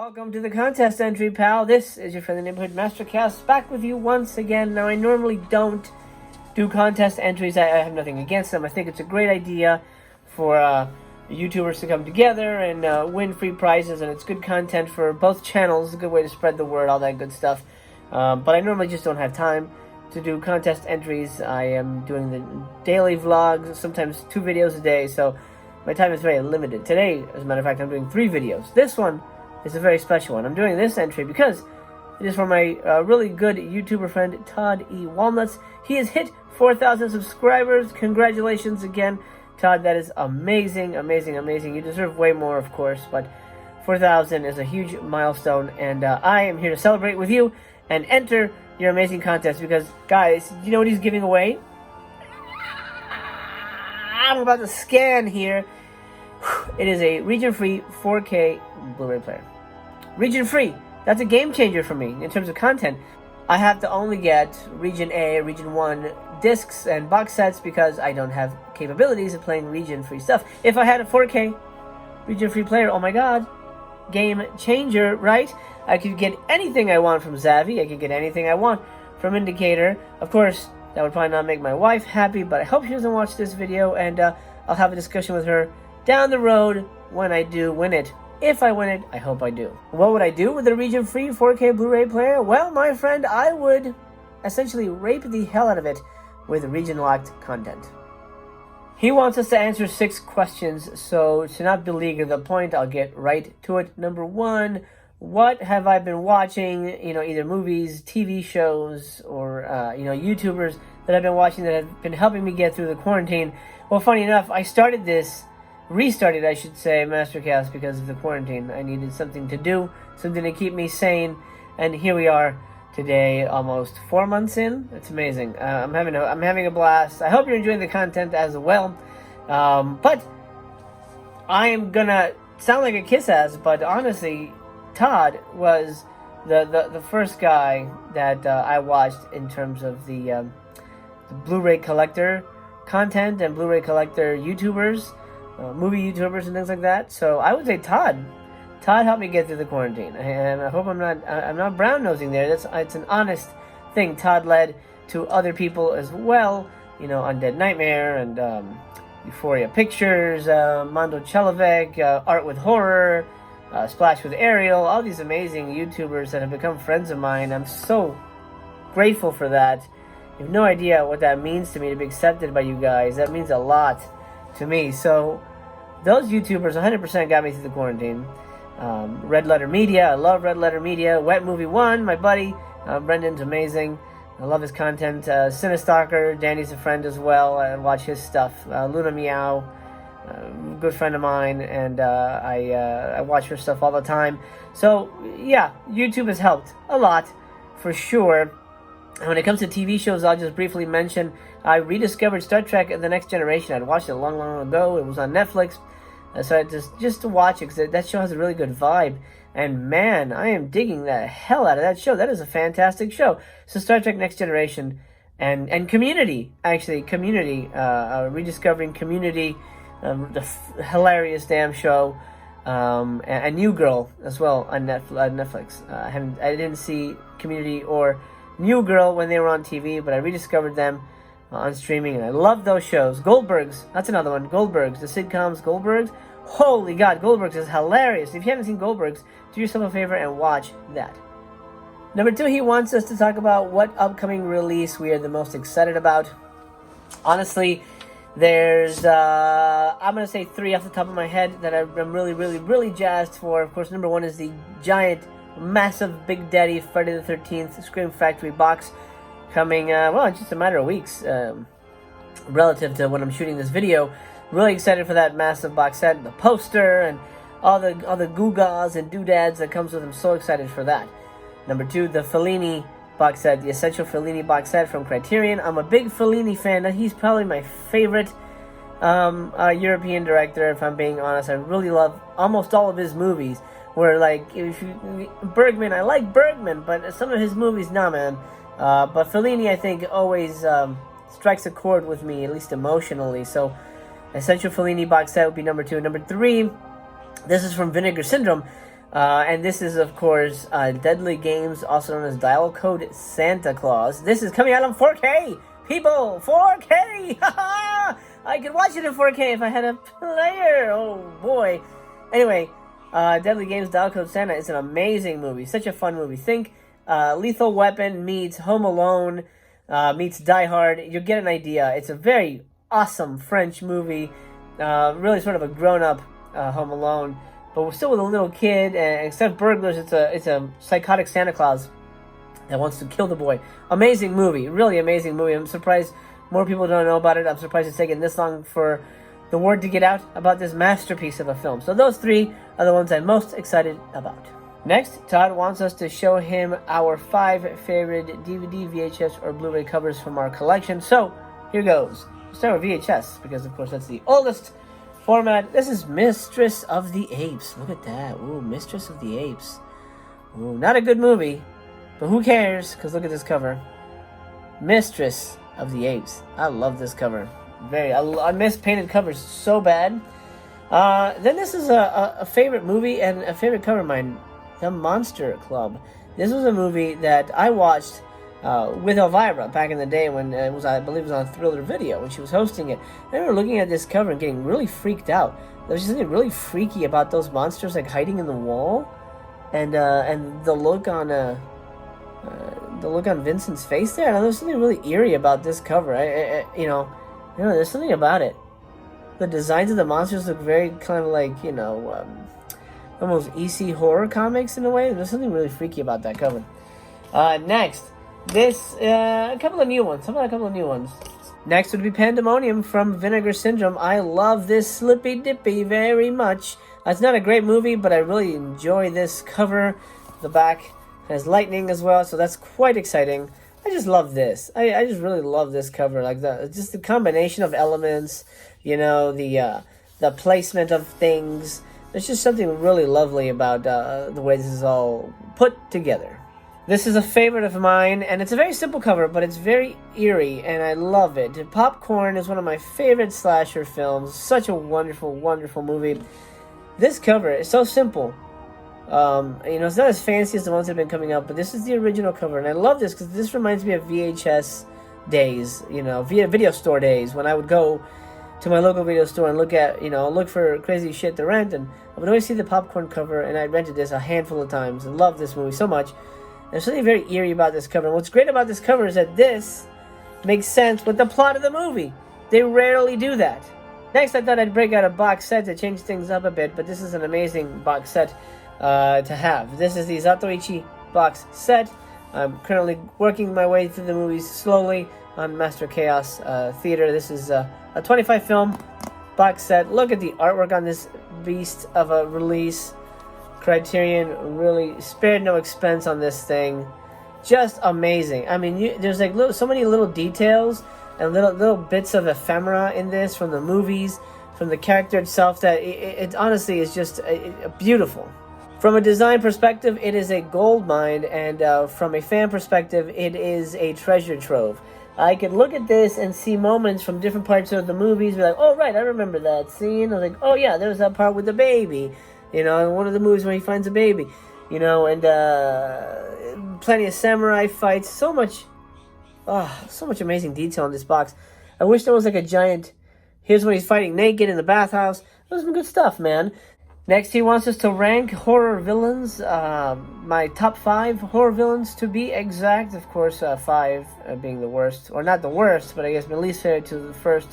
Welcome to the contest entry, pal. This is your friendly neighborhood Mastercast, back with you once again. Now, I normally don't do contest entries. I have nothing against them. I think it's a great idea for YouTubers to come together and win free prizes, and it's good content for both channels. It's a good way to spread the word, all that good stuff. But I normally just don't have time to do contest entries. I am doing the daily vlogs, sometimes 2 videos a day, so my time is very limited. Today, as a matter of fact, I'm doing 3 videos. This one is a very special one. I'm doing this entry because it is for my really good YouTuber friend, Todd E Walnuts. He has hit 4,000 subscribers. Congratulations again, Todd. That is amazing, amazing, amazing. You deserve way more, of course, but 4,000 is a huge milestone, and I am here to celebrate with you and enter your amazing contest because, guys, you know what he's giving away? I'm about to scan here. It is a region-free 4K Blu-ray player. Region-free. That's a game changer for me in terms of content. I have to only get Region A, Region 1 discs and box sets because I don't have capabilities of playing region-free stuff. If I had a 4K region-free player, oh my god, game changer, right? I could get anything I want from Zavvi. I could get anything I want from Indicator. Of course, that would probably not make my wife happy, but I hope she doesn't watch this video, and I'll have a discussion with her down the road when I do win it. If I win it, I hope I do. What would I do with a region-free 4K Blu-ray player? Well, my friend, I would essentially rape the hell out of it with region-locked content. He wants us to answer 6 questions, so to not beleaguer the point, I'll get right to it. Number 1, what have I been watching? Either movies, TV shows, or YouTubers that I've been watching that have been helping me get through the quarantine. Well, funny enough, I restarted, I should say, Mastercast because of the quarantine. I needed something to do, something to keep me sane, and here we are today, almost 4 months in. It's amazing. I'm having a blast. I hope you're enjoying the content as well. But I am gonna sound like a kiss ass, but honestly, Todd was the first guy that I watched in terms of the Blu-ray collector content and Blu-ray collector YouTubers, movie YouTubers and things like that. So I would say Todd helped me get through the quarantine, and I hope I'm not brown nosing there. It's an honest thing. Todd led to other people as well. Undead Nightmare and Euphoria Pictures, Mondo Chelovek, Art with Horror, Splash with Ariel, all these amazing YouTubers that have become friends of mine. I'm so grateful for that. You have no idea what that means to me to be accepted by you guys. That means a lot to me. So those YouTubers 100% got me through the quarantine. Red Letter Media, I love Red Letter Media. Wet Movie 1, my buddy, Brendan's amazing. I love his content. Cinestalker, Danny's a friend as well. I watch his stuff. Luna Meow, good friend of mine, and I watch her stuff all the time. So yeah, YouTube has helped a lot for sure. And when it comes to TV shows, I'll just briefly mention I rediscovered Star Trek: The Next Generation. I'd watched it long ago. It was on Netflix, so I just to watch it because that show has a really good vibe. And man, I am digging the hell out of that show. That is a fantastic show. So Star Trek: Next Generation and Community, actually Community, rediscovering Community. The hilarious damn show, and New Girl as well on Netflix. I didn't see Community or New Girl when they were on TV, but I rediscovered them on streaming, and I love those shows. Goldbergs, that's another one. Goldbergs, the sitcoms Goldbergs. Holy God, Goldbergs is hilarious. If you haven't seen Goldbergs, do yourself a favor and watch that. Number 2, he wants us to talk about what upcoming release we are the most excited about. Honestly, there's, I'm going to say 3 off the top of my head that I'm really, really, really jazzed for. Of course, number 1 is the giant, massive, Big Daddy Friday the 13th Scream Factory box coming, in just a matter of weeks, relative to when I'm shooting this video. Really excited for that massive box set, the poster, and all the gewgaws and doodads that comes with them. So excited for that. Number 2, the Fellini box set, the Essential Fellini box set from Criterion. I'm a big Fellini fan. He's probably my favorite European director, if I'm being honest. I really love almost all of his movies. Where, like, Bergman, I like Bergman, but some of his movies, nah, man. But Fellini, I think, always strikes a chord with me, at least emotionally. So, Essential Fellini box set would be number 2. Number 3, this is from Vinegar Syndrome. And this is, of course, Deadly Games, also known as Dial Code Santa Claus. This is coming out on 4K! People! 4K! I could watch it in 4K if I had a player! Oh, boy. Anyway, Deadly Games, Dial Code Santa is an amazing movie. Such a fun movie. Think Lethal Weapon meets Home Alone meets Die Hard. You'll get an idea. It's a very awesome French movie. Really sort of a grown-up Home Alone. But we're still with a little kid, and except burglars, it's a psychotic Santa Claus that wants to kill the boy. Amazing movie. Really amazing movie. I'm surprised more people don't know about it. I'm surprised it's taken this long for the word to get out about this masterpiece of a film. So those three are the ones I'm most excited about. Next, Todd wants us to show him our 5 favorite DVD, VHS, or Blu-ray covers from our collection. So, here goes. We'll start with VHS, because of course that's the oldest format. This is Mistress of the Apes. Look at that. Ooh, Mistress of the Apes. Ooh, not a good movie, but who cares? Because look at this cover. Mistress of the Apes. I love this cover. I miss painted covers so bad. Then this is a favorite movie and a favorite cover of mine, The Monster Club. This was a movie that I watched with Elvira back in the day when it was, I believe it was on Thriller Video when she was hosting it. I remember looking at this cover and getting really freaked out. There was just something really freaky about those monsters like hiding in the wall, and the look on Vincent's face there. And there was something really eerie about this cover. There's something about it. The designs of the monsters look very kind of like, almost EC horror comics in a way. There's something really freaky about that cover. Next, a couple of new ones. How about a couple of new ones? Next would be Pandemonium from Vinegar Syndrome. I love this Slippy Dippy very much. It's not a great movie, but I really enjoy this cover. The back has lightning as well, so that's quite exciting. I just love this. I just really love this cover. Like just the combination of elements, the placement of things. There's just something really lovely about the way this is all put together. This is a favorite of mine, and it's a very simple cover, but it's very eerie, and I love it. Popcorn is one of my favorite slasher films. Such a wonderful, wonderful movie. This cover is so simple. It's not as fancy as the ones that have been coming out, but this is the original cover, and I love this because this reminds me of VHS days, video store days, when I would go to my local video store and look for crazy shit to rent, and I would always see the popcorn cover, and I rented this a handful of times and loved this movie so much. There's something very eerie about this cover, and what's great about this cover is that this makes sense with the plot of the movie. They rarely do that. Next, I thought I'd break out a box set to change things up a bit, but this is an amazing box set to have. This is the Zatoichi box set. I'm currently working my way through the movies slowly on Master Chaos Theater. This is a 25 film box set. Look at the artwork on this beast of a release. Criterion really spared no expense on this thing. Just amazing. I mean, there's like so many little details and little bits of ephemera in this from the movies, from the character itself, that it honestly is just beautiful. From a design perspective, it is a gold mine, and from a fan perspective, it is a treasure trove. I could look at this and see moments from different parts of the movies, be like, oh, right, I remember that scene. I was like, oh, yeah, there was that part with the baby, in one of the movies where he finds a baby, and plenty of samurai fights. So much amazing detail in this box. I wish there was like a giant, here's when he's fighting naked in the bathhouse. That was some good stuff, man. Next, he wants us to rank horror villains, my top 5 horror villains to be exact. Of course, 5 being the worst, or not the worst, but I guess my least favorite to the first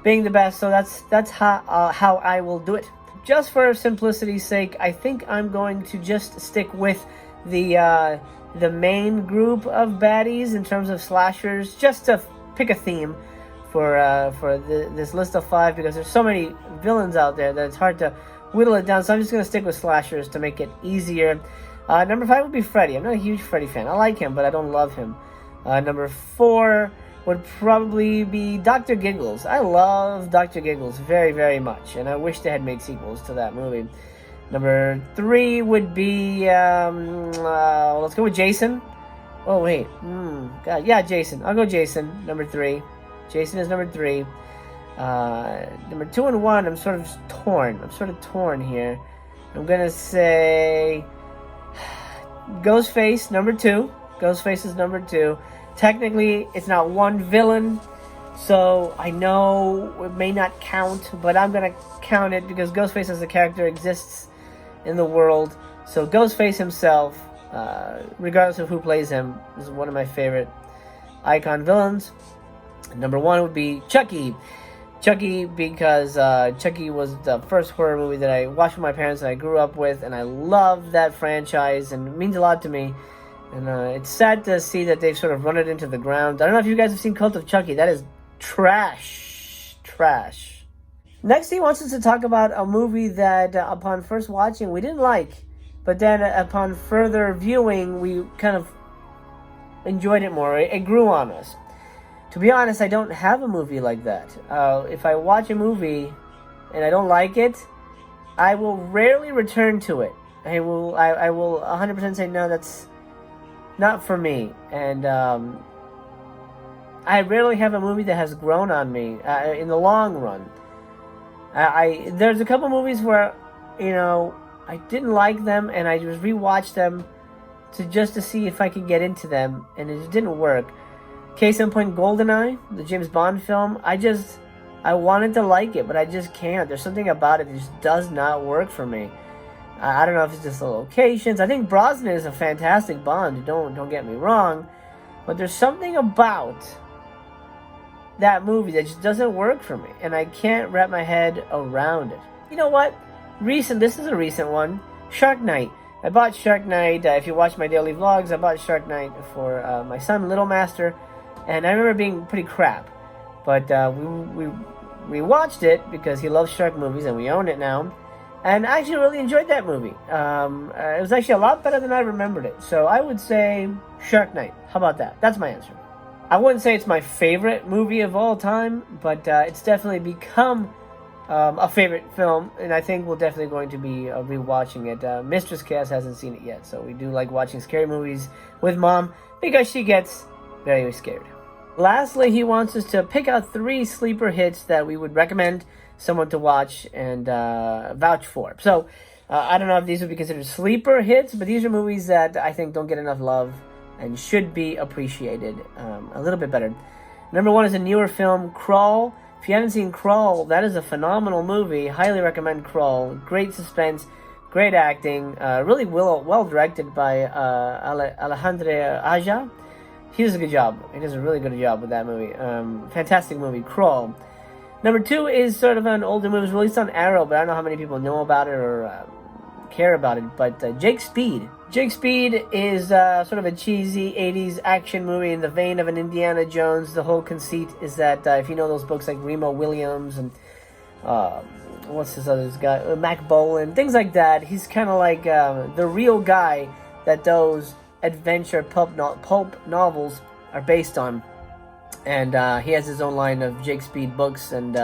being the best. So that's how I will do it. Just for simplicity's sake, I think I'm going to just stick with the main group of baddies in terms of slashers, just to pick a theme for this list of 5, because there's so many villains out there that it's hard to whittle it down. So I'm just going to stick with slashers to make it easier. Number 5 would be Freddy. I'm not a huge Freddy fan. I like him, but I don't love him. Number 4 would probably be Dr. Giggles. I love Dr. Giggles very, very much, and I wish they had made sequels to that movie. Number 3 would be, let's go with Jason. Oh, wait. God, yeah, Jason. I'll go Jason, number 3. Jason is number 3. Number 2 and 1, I'm sort of torn. here. I'm gonna say Ghostface number 2. Ghostface is number 2. Technically, it's not one villain, so I know it may not count, but I'm gonna count it because Ghostface as a character exists in the world. So Ghostface himself, regardless of who plays him, is one of my favorite icon villains. Number 1 would be Chucky. Chucky, because Chucky was the first horror movie that I watched with my parents and I grew up with, and I love that franchise, and it means a lot to me. And it's sad to see that they've sort of run it into the ground. I don't know if you guys have seen Cult of Chucky. That is trash. Trash. Next, he wants us to talk about a movie that, upon first watching, we didn't like. But then, upon further viewing, we kind of enjoyed it more. It grew on us. To be honest, I don't have a movie like that. If I watch a movie and I don't like it, I will rarely return to it. I will 100% say, no, that's not for me. And I rarely have a movie that has grown on me in the long run. There's a couple movies where, I didn't like them and I just rewatched them just to see if I could get into them, and it just didn't work. Case in point, GoldenEye, the James Bond film. I wanted to like it, but I just can't. There's something about it that just does not work for me. I don't know if it's just the locations. I think Brosnan is a fantastic Bond. Don't get me wrong, but there's something about that movie that just doesn't work for me, and I can't wrap my head around it. You know what? This is a recent one. Shark Night. I bought Shark Night. If you watch my daily vlogs, I bought Shark Night for my son, Little Master. And I remember being pretty crap, but we watched it because he loves shark movies, and we own it now. And I actually really enjoyed that movie. It was actually a lot better than I remembered it. So I would say Shark Night. How about that? That's my answer. I wouldn't say it's my favorite movie of all time, but it's definitely become a favorite film, and I think we're definitely going to be rewatching it. Mistress Cass hasn't seen it yet, so we do like watching scary movies with Mom because she gets very scared. Lastly, he wants us to pick out 3 sleeper hits that we would recommend someone to watch and vouch for. So, I don't know if these would be considered sleeper hits, but these are movies that I think don't get enough love and should be appreciated a little bit better. Number 1 is a newer film, Crawl. If you haven't seen Crawl, that is a phenomenal movie. Highly recommend Crawl. Great suspense, great acting, really well directed by Alejandro Aja. He does a good job. He does a really good job with that movie. Fantastic movie, Crawl. Number 2 is sort of an older movie. It was released on Arrow, but I don't know how many people know about it or care about it. But Jake Speed. Jake Speed is sort of a cheesy 80s action movie in the vein of an Indiana Jones. The whole conceit is that if you know those books like Remo Williams and what's this other guy? Mac Bolan, things like that. He's kind of like the real guy that those adventure pulp novels are based on, and he has his own line of Jake Speed books, and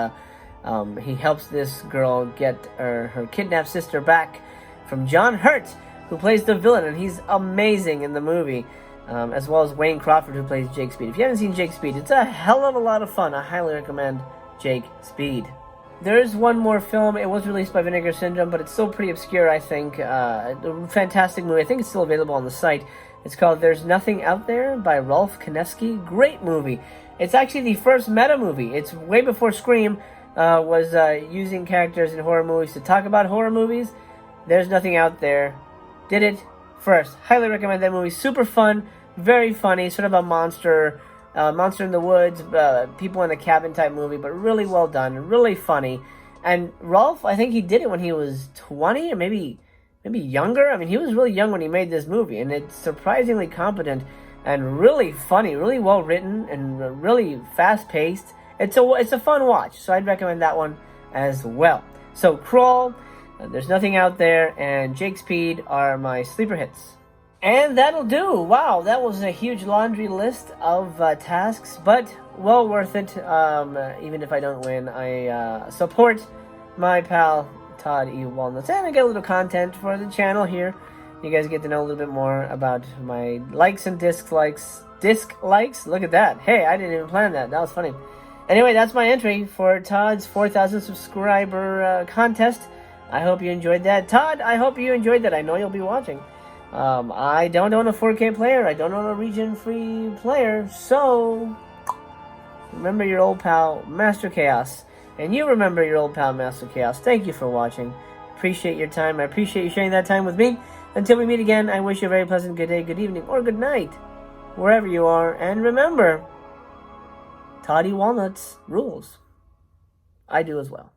he helps this girl get her kidnapped sister back from John Hurt, who plays the villain, and he's amazing in the movie, as well as Wayne Crawford, who plays Jake Speed. If you haven't seen Jake Speed, it's a hell of a lot of fun. I highly recommend Jake Speed. There is one more film. It was released by Vinegar Syndrome, but it's still pretty obscure, I think. A fantastic movie. I think it's still available on the site. It's called There's Nothing Out There by Rolf Konevsky. Great movie. It's actually the first meta movie. It's way before Scream was using characters in horror movies to talk about horror movies. There's Nothing Out There did it first. Highly recommend that movie. Super fun, very funny, sort of a monster in the woods, people in a cabin type movie, but really well done, really funny. And Rolf, I think he did it when he was 20 or maybe younger. I mean, he was really young when he made this movie, and it's surprisingly competent and really funny, really well written, and really fast paced. It's a fun watch, so I'd recommend that one as well. So Crawl, There's Nothing Out There, and Jake Speed are my sleeper hits. And that'll do. Wow, that was a huge laundry list of tasks, but well worth it. Even if I don't win, I support my pal Todd E Walnuts, and I get a little content for the channel here. You guys get to know a little bit more about my likes and dislikes. Look at that. Hey, I didn't even plan that. That was funny. Anyway, that's my entry for Todd's 4,000 subscriber contest. I hope you enjoyed that. Todd, I hope you enjoyed that. I know you'll be watching. I don't own a 4K player. I don't own a region-free player. So, remember your old pal, Master Chaos. And you remember your old pal, Master Chaos. Thank you for watching. Appreciate your time. I appreciate you sharing that time with me. Until we meet again, I wish you a very pleasant good day, good evening, or good night, wherever you are. And remember, Todd E Walnuts rules. I do as well.